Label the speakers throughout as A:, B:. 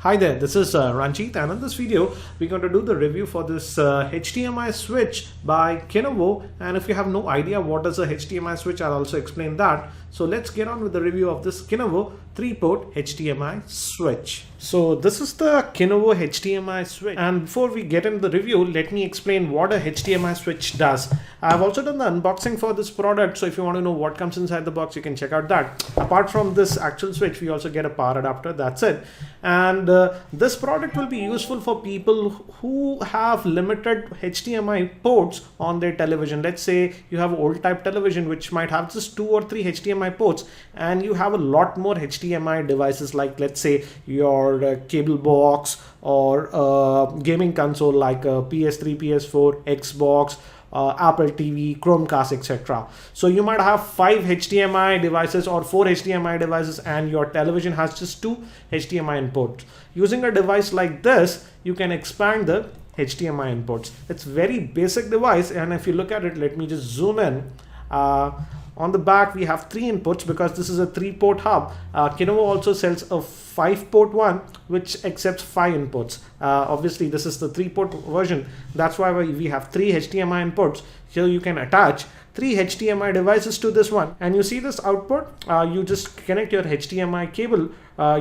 A: Hi there, this is Ranjit, and in this video we're going to do the review for this HDMI switch by Kinovo. And if you have no idea what is a HDMI switch, I'll also explain that. So let's get on with the review of this Kinovo 3-port HDMI switch. So this is the Kinovo HDMI switch, and before we get into the review, let me explain what a HDMI switch does. I've also done the unboxing for this product, so if you want to know what comes inside the box, you can check out that. Apart from this actual switch, we also get a power adapter, that's it. And this product will be useful for people who have limited HDMI ports on their television. Let's say you have old type television which might have just 2 or 3 HDMI ports, and you have a lot more HDMI devices, like let's say your cable box or gaming console like PS3, PS4, Xbox, Apple TV, Chromecast, etc. So you might have 5 HDMI devices or 4 HDMI devices, and your television has just 2 HDMI inputs. Using a device like this, you can expand the HDMI inputs. It's very basic device, and if you look at it, let me just zoom in. On the back, we have 3 inputs because this is a 3-port hub. Kinovo also sells a 5-port one which accepts 5 inputs. Obviously, this is the 3-port version. That's why we have 3 HDMI inputs. Here you can attach 3 HDMI devices to this one. And you see this output? You just connect your HDMI cable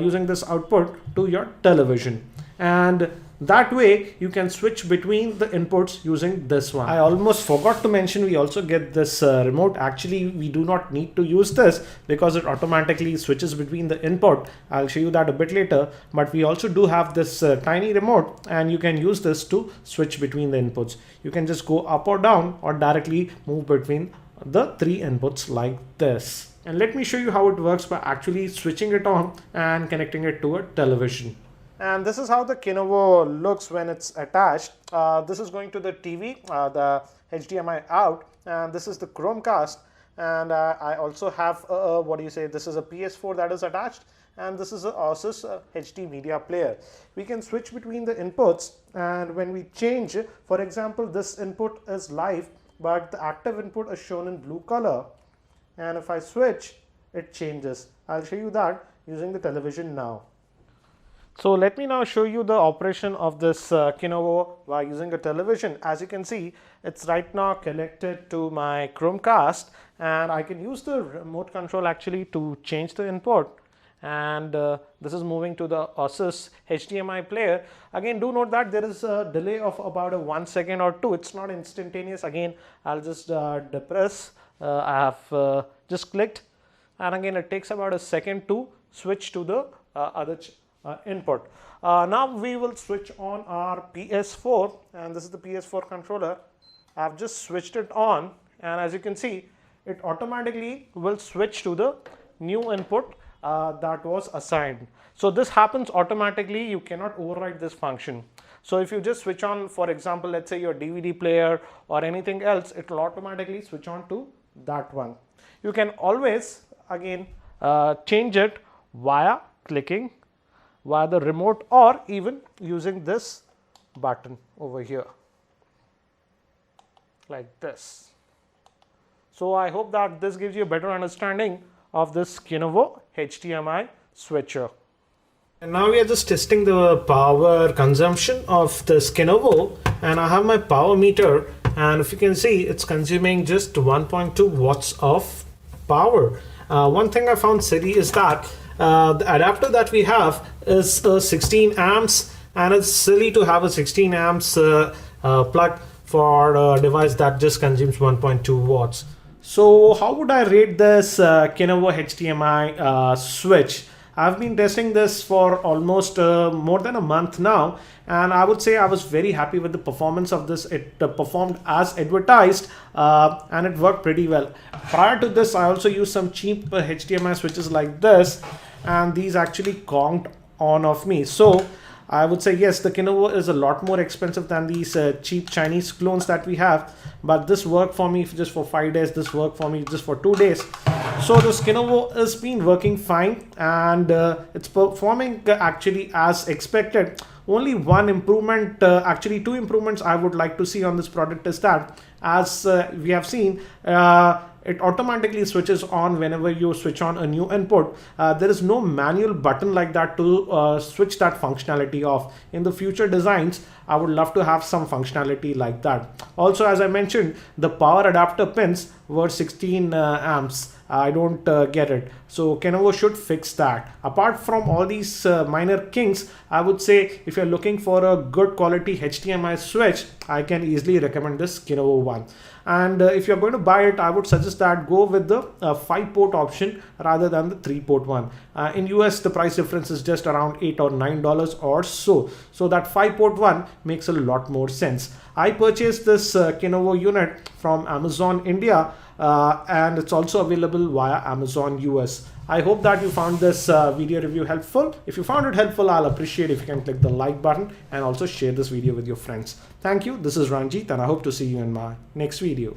A: using this output to your television. And that way you can switch between the inputs using this one. I almost forgot to mention, we also get this remote. Actually, we do not need to use this because it automatically switches between the input. I'll show you that a bit later, but we also do have this tiny remote, and you can use this to switch between the inputs. You can just go up or down or directly move between the 3 inputs like this. And let me show you how it works by actually switching it on and connecting it to a television. And this is how the Kinovo looks when it's attached. This is going to the TV, the HDMI out, and this is the Chromecast. And I also have this is a PS4 that is attached, and this is an Asus HD media player. We can switch between the inputs, and when we change, for example, this input is live, but the active input is shown in blue color. And if I switch, it changes. I'll show you that using the television now. So let me now show you the operation of this Kinovo by using a television. As you can see, it's right now connected to my Chromecast, and I can use the remote control actually to change the input. And this is moving to the Asus HDMI player. Again, do note that there is a delay of about 1 second or 2. It's not instantaneous. Again, I'll just depress. I have just clicked, and again it takes about 1 second to switch to the other input. Now we will switch on our PS4, and this is the PS4 controller. I've just switched it on, and as you can see, it automatically will switch to the new input that was assigned. So this happens automatically. You cannot override this function. So if you just switch on, for example, let's say your DVD player or anything else, it will automatically switch on to that one. You can always again change it via clicking via the remote, or even using this button over here like this. So I hope that this gives you a better understanding of this Kinovo HDMI switcher. And now we are just testing the power consumption of this Kinovo, and I have my power meter, and if you can see, it's consuming just 1.2 watts of power. One thing I found silly is that the adapter that we have is 16 amps, and it's silly to have a 16 amps plug for a device that just consumes 1.2 watts. So how would I rate this Kinovo HDMI switch? I've been testing this for almost more than a month now, and I would say I was very happy with the performance of this. It performed as advertised, and it worked pretty well. Prior to this, I also used some cheap HDMI switches like this, and these actually conked on of me. So I would say yes, the Kinovo is a lot more expensive than these cheap Chinese clones that we have, but this worked for me just for 5 days. This worked for me just for 2 days. So this Kinovo has been working fine, and it's performing actually as expected. Only one improvement, actually 2 improvements I would like to see on this product is that, as we have seen, it automatically switches on whenever you switch on a new input. There is no manual button like that to switch that functionality off. In the future designs, I would love to have some functionality like that. Also, as I mentioned, the power adapter pins were 16 amps. I don't get it. So Kenevo should fix that. Apart from all these minor kinks, I would say if you're looking for a good quality HDMI switch, I can easily recommend this Kenevo one. And if you're going to buy it, I would suggest that go with the 5-port option rather than the 3-port one. In US, the price difference is just around $8 or $9 or so. So that 5-port one makes a lot more sense. I purchased this Kenevo unit from Amazon India, and it's also available via Amazon US. I hope that you found this video review helpful. If you found it helpful, I'll appreciate if you can click the like button and also share this video with your friends. Thank you. This is Ranjit, and I hope to see you in my next video.